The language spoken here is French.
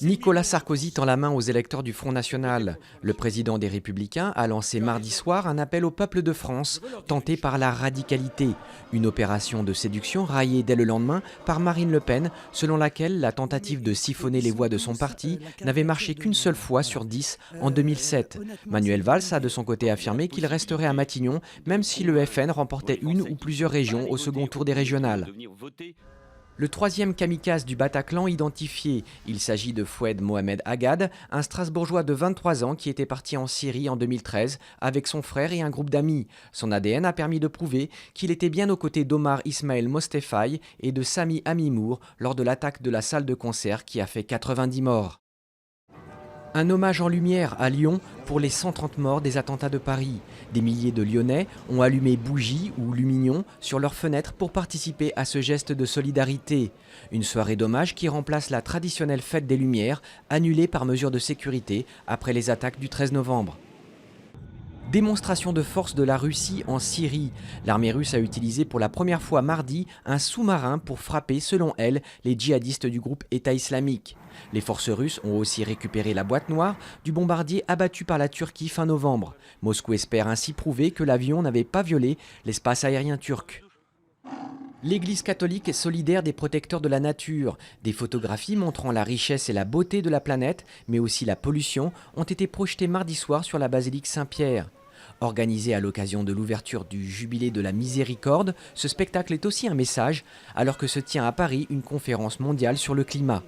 Nicolas Sarkozy tend la main aux électeurs du Front National. Le président des Républicains a lancé mardi soir un appel au peuple de France, tenté par la radicalité. Une opération de séduction raillée dès le lendemain par Marine Le Pen, selon laquelle la tentative de siphonner les voix de son parti n'avait marché qu'une seule fois sur 10 en 2007. Manuel Valls a de son côté affirmé qu'il resterait à Matignon, même si le FN remportait une ou plusieurs régions au second tour des régionales. Le troisième kamikaze du Bataclan identifié, il s'agit de Foued Mohamed Agad, un Strasbourgeois de 23 ans qui était parti en Syrie en 2013 avec son frère et un groupe d'amis. Son ADN a permis de prouver qu'il était bien aux côtés d'Omar Ismail Mostefaï et de Sami Amimour lors de l'attaque de la salle de concert qui a fait 90 morts. Un hommage en lumière à Lyon pour les 130 morts des attentats de Paris. Des milliers de Lyonnais ont allumé bougies ou lumignons sur leurs fenêtres pour participer à ce geste de solidarité. Une soirée d'hommage qui remplace la traditionnelle fête des Lumières, annulée par mesure de sécurité après les attaques du 13 novembre. Démonstration de force de la Russie en Syrie. L'armée russe a utilisé pour la première fois mardi un sous-marin pour frapper, selon elle, les djihadistes du groupe État islamique. Les forces russes ont aussi récupéré la boîte noire du bombardier abattu par la Turquie fin novembre. Moscou espère ainsi prouver que l'avion n'avait pas violé l'espace aérien turc. L'Église catholique est solidaire des protecteurs de la nature. Des photographies montrant la richesse et la beauté de la planète, mais aussi la pollution, ont été projetées mardi soir sur la basilique Saint-Pierre. Organisé à l'occasion de l'ouverture du Jubilé de la Miséricorde, ce spectacle est aussi un message, alors que se tient à Paris une conférence mondiale sur le climat.